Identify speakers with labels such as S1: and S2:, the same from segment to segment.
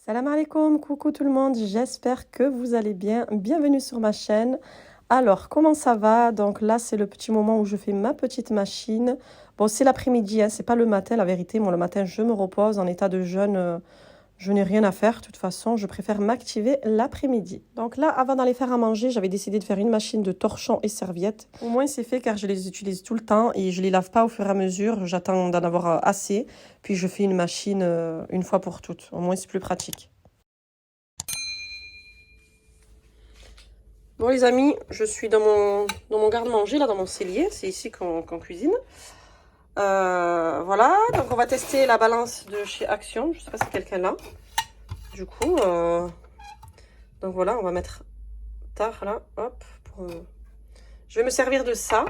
S1: Salam alaikum, coucou tout le monde, j'espère que vous allez bien. Bienvenue sur ma chaîne. Alors, comment ça va? Donc là, c'est le petit moment où je fais ma petite machine. Bon, c'est l'après-midi, hein, c'est pas le matin, la vérité. Moi, le matin, je me repose en état de jeûne. Je n'ai rien à faire, de toute façon, je préfère m'activer l'après-midi. Donc là, avant d'aller faire à manger, j'avais décidé de faire une machine de torchons et serviettes. Au moins, c'est fait car je les utilise tout le temps et je les lave pas au fur et à mesure. J'attends d'en avoir assez, puis je fais une machine une fois pour toutes. Au moins, c'est plus pratique. Bon les amis, je suis dans mon garde-manger, là dans mon cellier, c'est ici qu'on cuisine. Voilà, donc on va tester la balance de chez Action, je sais pas si quelqu'un l'a. Du coup, donc voilà, on va mettre tard là, hop. Je vais me servir de ça,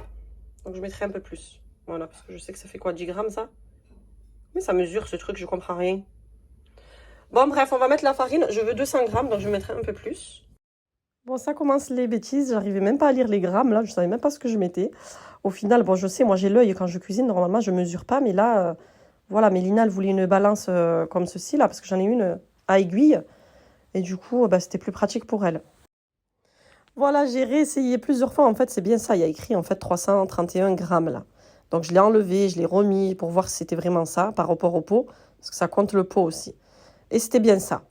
S1: donc je mettrai un peu plus. Voilà, parce que je sais que ça fait quoi, 10 grammes ça? Mais ça mesure ce truc, je comprends rien. Bon bref, on va mettre la farine, je veux 200 grammes, donc je mettrai un peu plus. Bon, ça commence les bêtises, j'arrivais même pas à lire les grammes, là, je savais même pas ce que je mettais. Au final, bon, je sais, moi j'ai l'œil quand je cuisine, normalement je mesure pas, mais là, voilà, Mélina, elle voulait une balance comme ceci, là, parce que j'en ai une à aiguille, et du coup, bah, c'était plus pratique pour elle. Voilà, j'ai réessayé plusieurs fois, en fait, c'est bien ça, il y a écrit en fait 331 grammes, là. Donc je l'ai enlevé, je l'ai remis pour voir si c'était vraiment ça, par rapport au pot, parce que ça compte le pot aussi. Et c'était bien ça.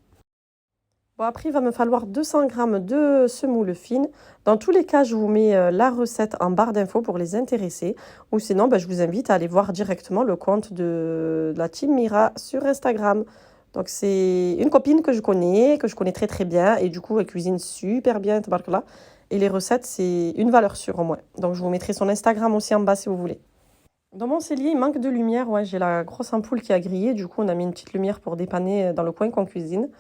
S1: Bon, après, il va me falloir 200 grammes de semoule fine. Dans tous les cas, je vous mets la recette en barre d'infos pour les intéresser. Ou sinon, je vous invite à aller voir directement le compte de la team Mira sur Instagram. Donc, c'est une copine que je connais très très bien. Et du coup, elle cuisine super bien, tabarkallah. Et les recettes, c'est une valeur sûre au moins. Donc, je vous mettrai son Instagram aussi en bas si vous voulez. Dans mon cellier, il manque de lumière. Ouais, j'ai la grosse ampoule qui a grillé. Du coup, on a mis une petite lumière pour dépanner dans le coin qu'on cuisine.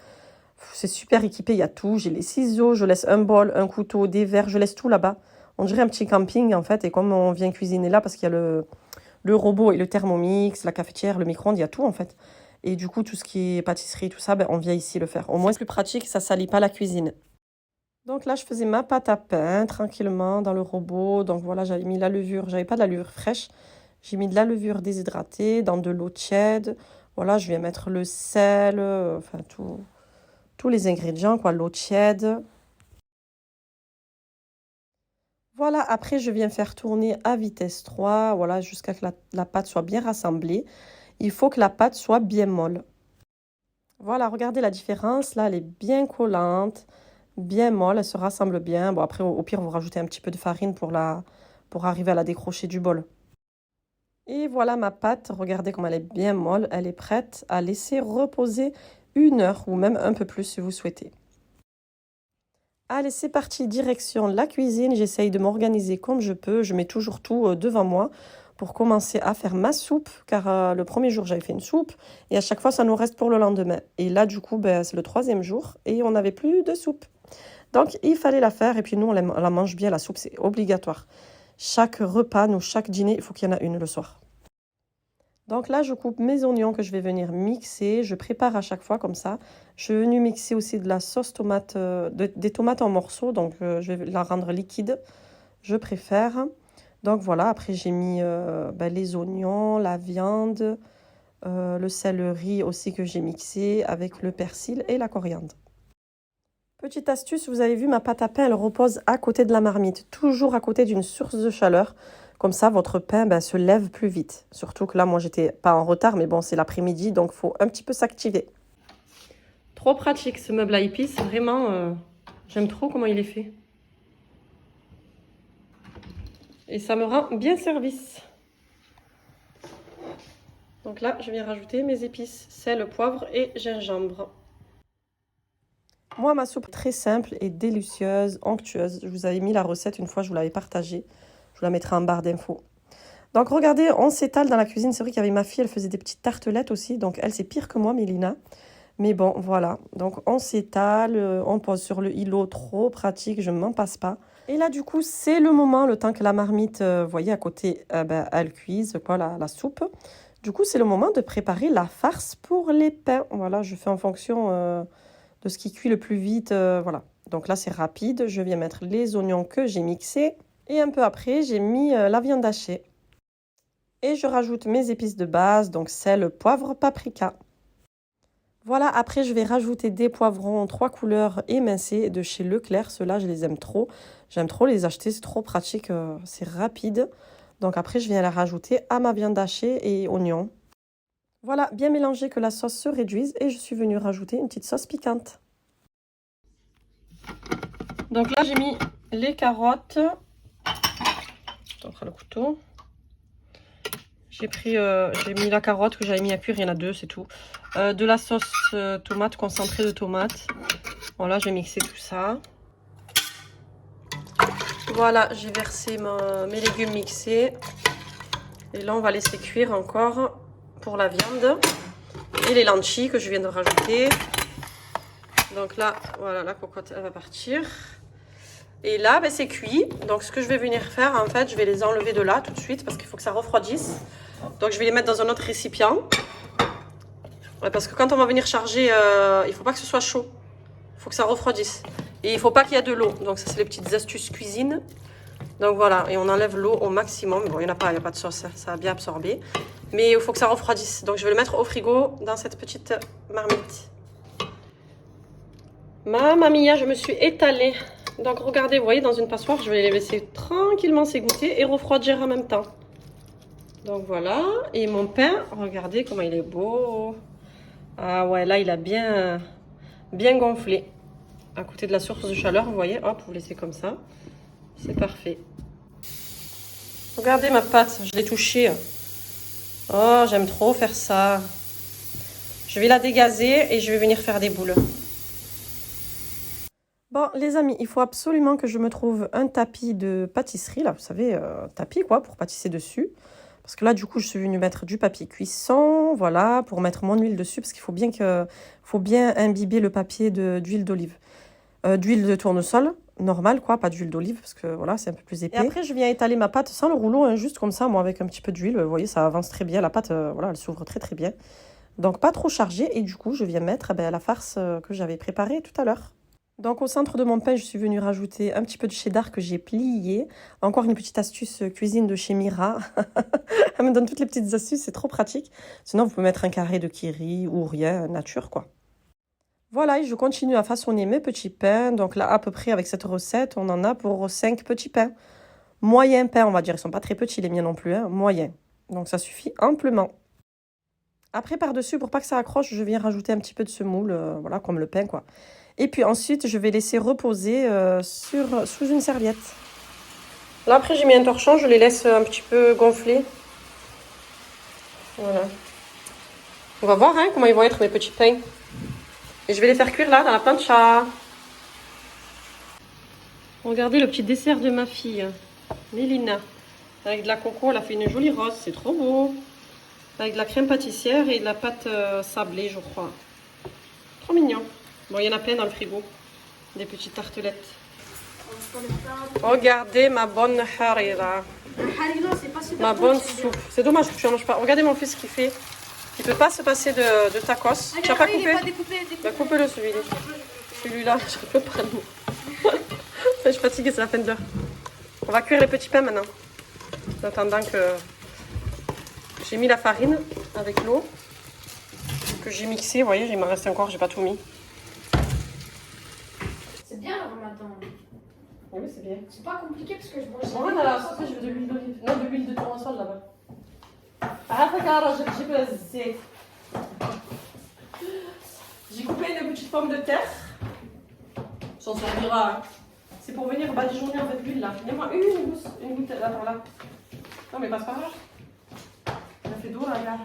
S1: C'est super équipé, il y a tout. J'ai les ciseaux, je laisse un bol, un couteau, des verres, je laisse tout là-bas. On dirait un petit camping en fait. Et comme on vient cuisiner là, parce qu'il y a le robot et le thermomix, la cafetière, le micro-ondes, il y a tout en fait. Et du coup, tout ce qui est pâtisserie, tout ça, on vient ici le faire. Au moins, c'est plus pratique, ça salit pas la cuisine. Donc là, je faisais ma pâte à pain tranquillement dans le robot. Donc voilà, j'avais mis la levure. J'avais pas de la levure fraîche. J'ai mis de la levure déshydratée dans de l'eau tiède. Voilà, je viens mettre le sel, enfin tous les ingrédients, quoi, l'eau tiède. Voilà, après, je viens faire tourner à vitesse 3, voilà, jusqu'à ce que la pâte soit bien rassemblée. Il faut que la pâte soit bien molle. Voilà, regardez la différence. Là, elle est bien collante, bien molle, elle se rassemble bien. Bon, après, au pire, vous rajoutez un petit peu de farine pour arriver à la décrocher du bol. Et voilà ma pâte. Regardez comme elle est bien molle. Elle est prête à laisser reposer 1 heure ou même un peu plus si vous souhaitez. Allez, c'est parti, direction la cuisine. J'essaye de m'organiser comme je peux. Je mets toujours tout devant moi pour commencer à faire ma soupe, car le premier jour, j'avais fait une soupe et à chaque fois, ça nous reste pour le lendemain. Et là, du coup, c'est le troisième jour et on n'avait plus de soupe. Donc, il fallait la faire et puis nous, on la mange bien, la soupe, c'est obligatoire. Chaque repas, nous, chaque dîner, il faut qu'il y en a une le soir. Donc là, je coupe mes oignons que je vais venir mixer. Je prépare à chaque fois comme ça. Je vais venir mixer aussi de la sauce tomate, des tomates en morceaux. Donc, je vais la rendre liquide. Je préfère. Donc voilà, après j'ai mis les oignons, la viande, le céleri aussi que j'ai mixé avec le persil et la coriandre. Petite astuce, vous avez vu, ma pâte à pain, elle repose à côté de la marmite, toujours à côté d'une source de chaleur. Comme ça, votre pain se lève plus vite. Surtout que là, moi, j'étais pas en retard, mais bon, c'est l'après-midi, donc il faut un petit peu s'activer. Trop pratique, ce meuble à épices. Vraiment, j'aime trop comment il est fait. Et ça me rend bien service. Donc là, je viens rajouter mes épices, sel, poivre et gingembre. Moi, ma soupe très simple et délicieuse, onctueuse. Je vous avais mis la recette une fois, je vous l'avais partagée. Je vous la mettrai en barre d'infos. Donc regardez, on s'étale dans la cuisine. C'est vrai qu'il y avait ma fille, elle faisait des petites tartelettes aussi. Donc elle, c'est pire que moi, Mélina. Mais bon, voilà. Donc on s'étale, on pose sur le îlot, trop pratique, je ne m'en passe pas. Et là, du coup, c'est le moment, le temps que la marmite, vous voyez, à côté, elle cuise, quoi, la soupe. Du coup, c'est le moment de préparer la farce pour les pains. Voilà, je fais en fonction de ce qui cuit le plus vite, voilà. Donc là, c'est rapide. Je viens mettre les oignons que j'ai mixés. Et un peu après, j'ai mis la viande hachée. Et je rajoute mes épices de base, donc sel, poivre, paprika. Voilà, après, je vais rajouter des poivrons 3 couleurs émincés de chez Leclerc. Ceux-là, je les aime trop. J'aime trop les acheter, c'est trop pratique, c'est rapide. Donc après, je viens la rajouter à ma viande hachée et oignons. Voilà, bien mélangé que la sauce se réduise et je suis venue rajouter une petite sauce piquante. Donc là, j'ai mis les carottes. On prend le couteau. J'ai mis la carotte que j'avais mis à cuire, il y en a 2, c'est tout. De la sauce tomate, concentrée de tomate. Voilà, j'ai mixé tout ça. Voilà, j'ai versé mes légumes mixés. Et là, on va laisser cuire encore pour la viande. Et les lentilles que je viens de rajouter. Donc là, voilà, la cocotte, elle va partir. Et là, ben, c'est cuit. Donc, ce que je vais venir faire, en fait, je vais les enlever de là tout de suite parce qu'il faut que ça refroidisse. Donc, je vais les mettre dans un autre récipient. Ouais, parce que quand on va venir charger, il ne faut pas que ce soit chaud. Il faut que ça refroidisse. Et il ne faut pas qu'il y ait de l'eau. Donc, ça, c'est les petites astuces cuisine. Donc, voilà. Et on enlève l'eau au maximum. Bon, il n'y a pas de sauce. Ça a bien absorbé. Mais il faut que ça refroidisse. Donc, je vais le mettre au frigo dans cette petite marmite. Mamma mia, je me suis étalée. Donc, regardez, vous voyez, dans une passoire, je vais les laisser tranquillement s'égoutter et refroidir en même temps. Donc, voilà. Et mon pain, regardez comment il est beau. Ah ouais, là, il a bien gonflé. À côté de la source de chaleur, vous voyez, hop, vous laissez comme ça. C'est parfait. Regardez ma pâte, je l'ai touchée. Oh, j'aime trop faire ça. Je vais la dégazer et je vais venir faire des boules. Bon, les amis, il faut absolument que je me trouve un tapis de pâtisserie, là, vous savez, tapis, quoi, pour pâtisser dessus. Parce que là, du coup, je suis venue mettre du papier cuisson, voilà, pour mettre mon huile dessus, parce qu'il faut bien imbiber le papier d'huile d'olive. D'huile de tournesol, normale, quoi, pas d'huile d'olive, parce que, voilà, c'est un peu plus épais. Et après, je viens étaler ma pâte sans le rouleau, hein, juste comme ça, moi, avec un petit peu d'huile. Vous voyez, ça avance très bien, la pâte, voilà, elle s'ouvre très, très bien. Donc, pas trop chargée, et du coup, je viens mettre la farce que j'avais préparée tout à l'heure. Donc au centre de mon pain, je suis venue rajouter un petit peu de cheddar que j'ai plié. Encore une petite astuce cuisine de chez Mira. Elle me donne toutes les petites astuces, c'est trop pratique. Sinon, vous pouvez mettre un carré de kiri ou rien, nature quoi. Voilà, et je continue à façonner mes petits pains. Donc là, à peu près avec cette recette, on en a pour 5 petits pains. Moyen pain, on va dire. Ils ne sont pas très petits les miens non plus, hein. Moyen. Donc ça suffit amplement. Après, par-dessus, pour pas que ça accroche, je viens rajouter un petit peu de semoule, voilà, comme le pain quoi. Et puis ensuite, je vais laisser reposer sous une serviette. Là, après, j'ai mis un torchon. Je les laisse un petit peu gonfler. Voilà. On va voir hein, comment ils vont être mes petits pains. Et je vais les faire cuire là, dans la plancha. Regardez le petit dessert de ma fille, Mélina. Avec de la coco, elle a fait une jolie rose. C'est trop beau. Avec de la crème pâtissière et de la pâte sablée, je crois. Trop mignon. Bon, il y en a plein dans le frigo. Des petites tartelettes. Regardez ma bonne harira. Ma bonne soupe. C'est dommage que tu n'en manges pas. Regardez mon fils qui fait. Il ne peut pas se passer de tacos. Tu n'as pas coupé? Bah, coupez-le celui-là. Celui-là, je ne peux pas le mot. Je suis fatiguée, c'est la fin de l'heure. On va cuire les petits pains maintenant. En attendant que j'ai mis la farine avec l'eau. Que j'ai mixé. Vous voyez, il m'en reste encore, j'ai pas tout mis.
S2: C'est bien le ramadan.
S1: Oui, c'est bien.
S2: C'est pas compliqué parce que je mange.
S1: Bon, là, après, je veux de l'huile d'olive. Non, de l'huile de tournesol là-bas. J'ai coupé une petite pomme de terre. J'en servira. Hein. C'est pour venir badigeonner en fait l'huile là. Donnez-moi une goutte là par là. Non, mais passe par là. Ça fait d'eau là, regarde.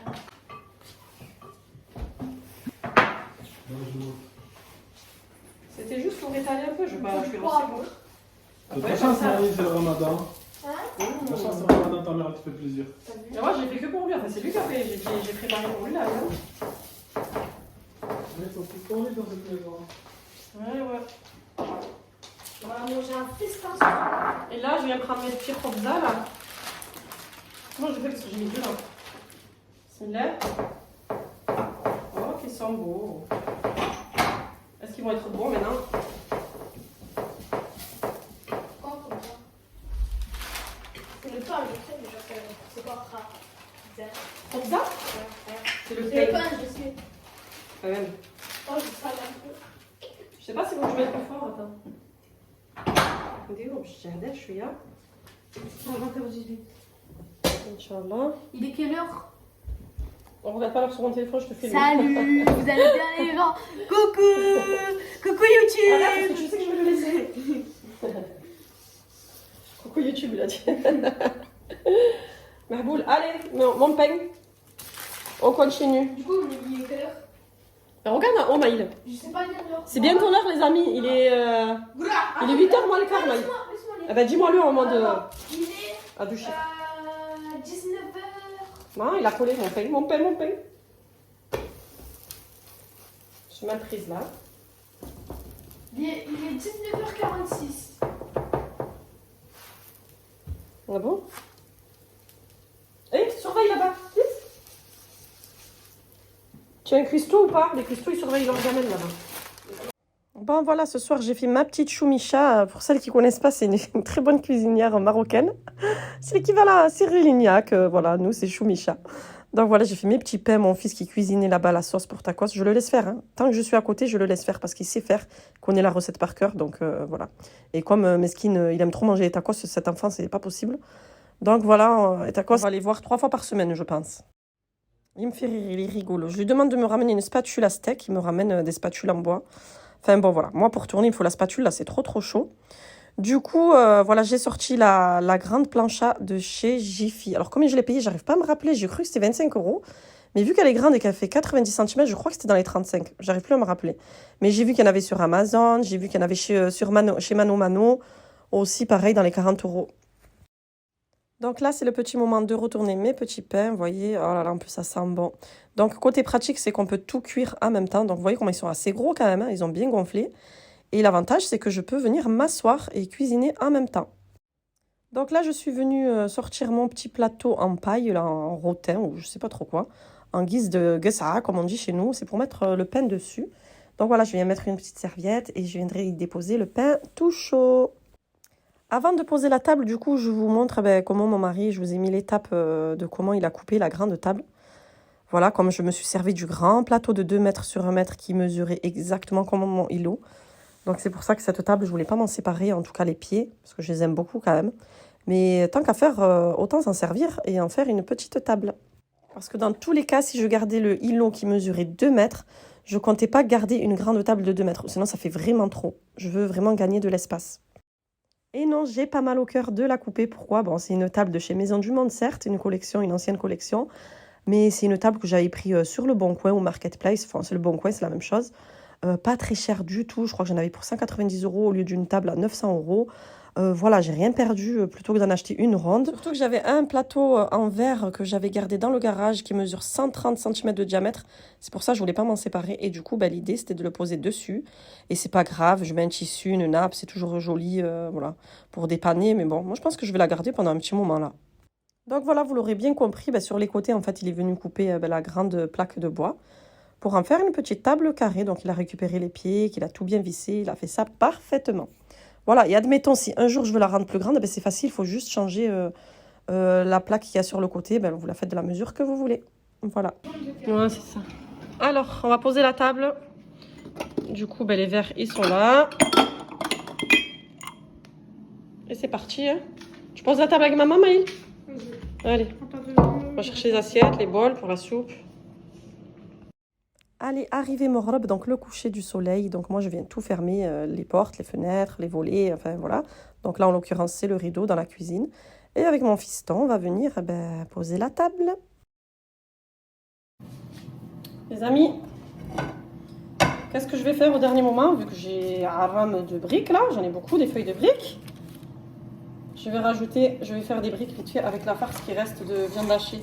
S1: C'était juste pour étaler un peu. Je vais pas. Je vais lancer bon.
S3: De toute façon, c'est le ramadan.
S2: Hein?
S3: De toute façon, c'est le ramadan, ta mère, elle te fait plaisir.
S1: Mais moi, j'ai fait que pour lui. Enfin, c'est lui qui a fait. J'ai préparé pour lui là.
S3: Ils sont tous tournés dans cette maison.
S1: Ouais.
S2: On va manger un festin.
S1: Et là, je viens prendre mes petits robza là. Moi, je fais parce que j'ai mis dedans. C'est là. Oh, qu'ils sont beaux. Est-ce qu'ils vont être beaux maintenant?
S2: C'est le pain, je sais, mais je sais. C'est quoi ça?
S1: Robza?
S2: Ouais.
S1: C'est le
S2: C'est le
S1: pain.
S2: pain, je sais.
S1: Quand même. sais pas si vous jouez plus fort, attends. نديرو باش تهدى شويه.
S2: 20h18.
S1: Inch'Allah.
S2: Il est quelle heure?
S1: On regarde pas l'heure sur mon téléphone, je te filme.
S2: Salut, vous allez bien les gens? Coucou, coucou YouTube.
S1: Arrête, parce que tu sais que je vais le laisser. Coucou YouTube, il a dit. Mahboul, allez, mon pain. On continue.
S2: Du coup, il est quelle heure?
S1: Alors, regarde, oh Maïl.
S2: Je sais pas dire l'heure.
S1: C'est bientôt l'heure, les amis. Il est 8h moins le quart, Maïl.
S2: Laisse-moi lire.
S1: Ah bah dis-moi-le en mode...
S2: Alors, il est
S1: à deux chiffres.
S2: 19h.
S1: Non, il a collé mon pain. Je suis mal prise là.
S2: Il est 19h46.
S1: Ah bon? Eh, surveille là-bas, vite. Tu as un cuistot ou pas? Les cuistots, ils surveillent leur gamelle là-bas. Bon, voilà, ce soir, j'ai fait ma petite choumicha. Pour celles qui ne connaissent pas, c'est une très bonne cuisinière marocaine. C'est l'équivalent à Cyril Lignac. Voilà, nous, c'est choumicha. Donc voilà, j'ai fait mes petits pains. Mon fils qui cuisinait là-bas la sauce pour tacos, je le laisse faire. Hein. Tant que je suis à côté, je le laisse faire parce qu'il sait faire, connaît la recette par cœur. Donc voilà. Et comme Meskin, il aime trop manger les tacos, cet enfant, c'est pas possible. Donc voilà, les tacos, on va les voir 3 fois par semaine, je pense. Il me fait rire, il est rigolo. Je lui demande de me ramener une spatule à steak. Il me ramène des spatules en bois. Enfin bon, voilà. Moi, pour tourner, il me faut la spatule. Là, c'est trop chaud. Du coup, voilà, j'ai sorti la grande plancha de chez Jiffy. Alors, combien je l'ai payée, j'arrive pas à me rappeler. J'ai cru que c'était 25 €. Mais vu qu'elle est grande et qu'elle fait 90 cm, je crois que c'était dans les 35. J'arrive plus à me rappeler. Mais j'ai vu qu'il y en avait sur Amazon. J'ai vu qu'il y en avait chez Mano Mano. Aussi, pareil, dans les 40 €. Donc là, c'est le petit moment de retourner mes petits pains. Vous voyez, oh là là, en plus, ça sent bon. Donc, côté pratique, c'est qu'on peut tout cuire en même temps. Donc, vous voyez comment ils sont assez gros quand même. Hein. Ils ont bien gonflé. Et l'avantage, c'est que je peux venir m'asseoir et cuisiner en même temps. Donc là, je suis venue sortir mon petit plateau en paille, là, en rotin, ou je sais pas trop quoi, en guise de gessa, comme on dit chez nous. C'est pour mettre le pain dessus. Donc voilà, je viens mettre une petite serviette et je viendrai y déposer le pain tout chaud. Avant de poser la table, du coup, je vous montre comment mon mari, je vous ai mis l'étape de comment il a coupé la grande table. Voilà, comme je me suis servi du grand plateau de 2 mètres sur 1 mètre qui mesurait exactement comme mon îlot. Donc c'est pour ça que cette table, je voulais pas m'en séparer, en tout cas les pieds, parce que je les aime beaucoup quand même. Mais tant qu'à faire, autant s'en servir et en faire une petite table. Parce que dans tous les cas, si je gardais le îlot qui mesurait 2 mètres, je comptais pas garder une grande table de 2 mètres. Sinon, ça fait vraiment trop. Je veux vraiment gagner de l'espace. Et non, j'ai pas mal au cœur de la couper. Pourquoi? Bon, c'est une table de chez Maison du Monde, certes, une ancienne collection. Mais c'est une table que j'avais pris sur le Bon Coin ou Marketplace. Enfin, c'est le Bon Coin, c'est la même chose. Pas très cher du tout. Je crois que j'en avais pour 190 € au lieu d'une table à 900 €. Voilà, j'ai rien perdu plutôt que d'en acheter une ronde. Surtout que j'avais un plateau en verre que j'avais gardé dans le garage qui mesure 130 cm de diamètre. C'est pour ça que je voulais pas m'en séparer. Et du coup, l'idée, c'était de le poser dessus. Et c'est pas grave, je mets un tissu, une nappe, c'est toujours joli, voilà, pour dépanner. Mais bon, moi, je pense que je vais la garder pendant un petit moment, là. Donc voilà, vous l'aurez bien compris, sur les côtés, en fait, il est venu couper la grande plaque de bois pour en faire une petite table carrée. Donc, il a récupéré les pieds, qu'il a tout bien vissé. Il a fait ça parfaitement. Voilà, et admettons, si un jour je veux la rendre plus grande, c'est facile, il faut juste changer la plaque qu'il y a sur le côté. Vous la faites de la mesure que vous voulez. Voilà. Ouais, c'est ça. Alors, on va poser la table. Du coup, les verres, ils sont là. Et c'est parti. Hein. Tu poses la table avec maman, Maïl? Allez. On va chercher les assiettes, les bols pour la soupe. Allez, arrivé mon robe, donc le coucher du soleil. Donc moi, je viens tout fermer, les portes, les fenêtres, les volets, enfin voilà. Donc là, en l'occurrence, c'est le rideau dans la cuisine. Et avec mon fiston, on va venir poser la table. Les amis, qu'est-ce que je vais faire au dernier moment? Vu que j'ai un rame de briques là, j'en ai beaucoup, des feuilles de briques. Je vais faire des briques vite fait avec la farce qui reste de viande hachée.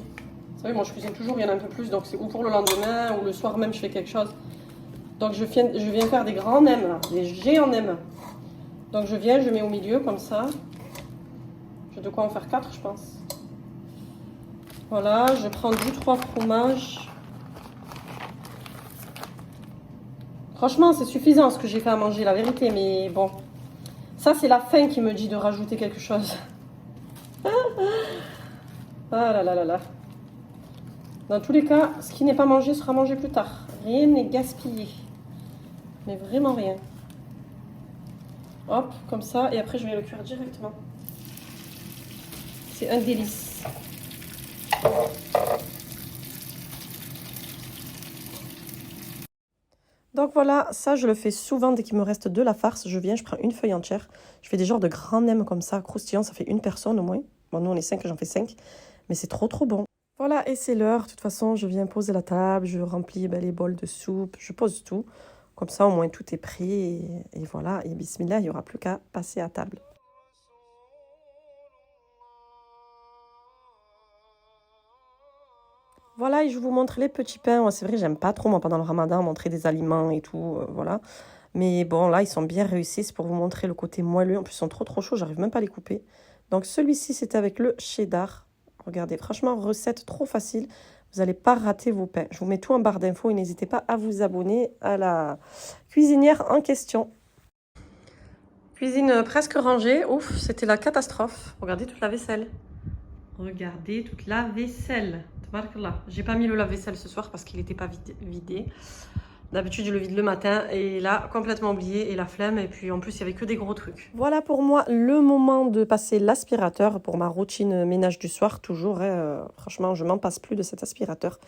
S1: Vous savez, moi je cuisine toujours, il y en a un peu plus, donc c'est ou pour le lendemain ou le soir même je fais quelque chose. Donc je viens faire des grands nems, là, des géants nems. Donc je mets au milieu comme ça. J'ai de quoi en faire 4 je pense. Voilà, je prends du 3 fromages. Franchement c'est suffisant ce que j'ai fait à manger, la vérité, mais bon. Ça c'est la faim qui me dit de rajouter quelque chose. Ah là là là là. Dans tous les cas, ce qui n'est pas mangé sera mangé plus tard. Rien n'est gaspillé. Mais vraiment rien. Hop, comme ça. Et après, je vais le cuire directement. C'est un délice. Donc voilà, ça je le fais souvent dès qu'il me reste de la farce. Je viens, je prends une feuille entière. Je fais des genres de grands nems comme ça, croustillants. Ça fait une personne au moins. Bon, nous on est 5, j'en fais 5. Mais c'est trop trop bon. Voilà, et c'est l'heure. De toute façon, je viens poser la table. Je remplis les bols de soupe. Je pose tout. Comme ça, au moins tout est pris. Et voilà. Et bismillah, il n'y aura plus qu'à passer à table. Voilà, et je vous montre les petits pains. Ouais, c'est vrai, j'aime pas trop, moi, pendant le ramadan, montrer des aliments et tout, voilà. Mais bon, là, ils sont bien réussis. C'est pour vous montrer le côté moelleux. En plus, ils sont trop, trop chauds. J'arrive même pas à les couper. Donc, celui-ci, c'était avec le cheddar. Regardez, franchement, recette trop facile. Vous n'allez pas rater vos pains. Je vous mets tout en barre d'infos et n'hésitez pas à vous abonner à la cuisinière en question. Cuisine presque rangée. Ouf, c'était la catastrophe. Regardez toute la vaisselle. Regardez toute la vaisselle. Tabarakallah. J'ai pas mis le lave-vaisselle ce soir parce qu'il n'était pas vidé. D'habitude, je le vide le matin et là, complètement oublié et la flemme. Et puis en plus, il n'y avait que des gros trucs. Voilà pour moi le moment de passer l'aspirateur pour ma routine ménage du soir. Toujours, hein, franchement, je m'en passe plus de cet aspirateur.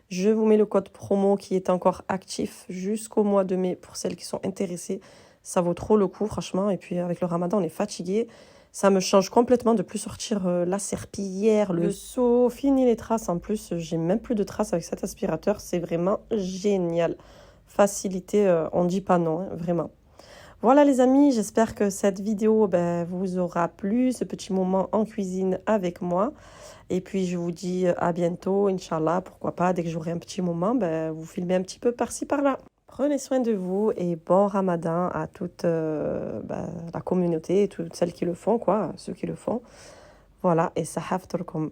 S1: Je vous mets le code promo qui est encore actif jusqu'au mois de mai pour celles qui sont intéressées. Ça vaut trop le coup, franchement. Et puis avec le ramadan, on est fatigué. Ça me change complètement de plus sortir la serpillière, le seau, fini les traces. En plus, j'ai même plus de traces avec cet aspirateur. C'est vraiment génial. Facilité, on dit pas non, hein, vraiment. Voilà les amis, j'espère que cette vidéo vous aura plu, ce petit moment en cuisine avec moi. Et puis je vous dis à bientôt, Inch'Allah, pourquoi pas, dès que j'aurai un petit moment, vous filmez un petit peu par-ci par-là. Prenez soin de vous et bon ramadan à toute la communauté, toutes celles qui le font, quoi, ceux qui le font. Voilà, et sahaf turkum.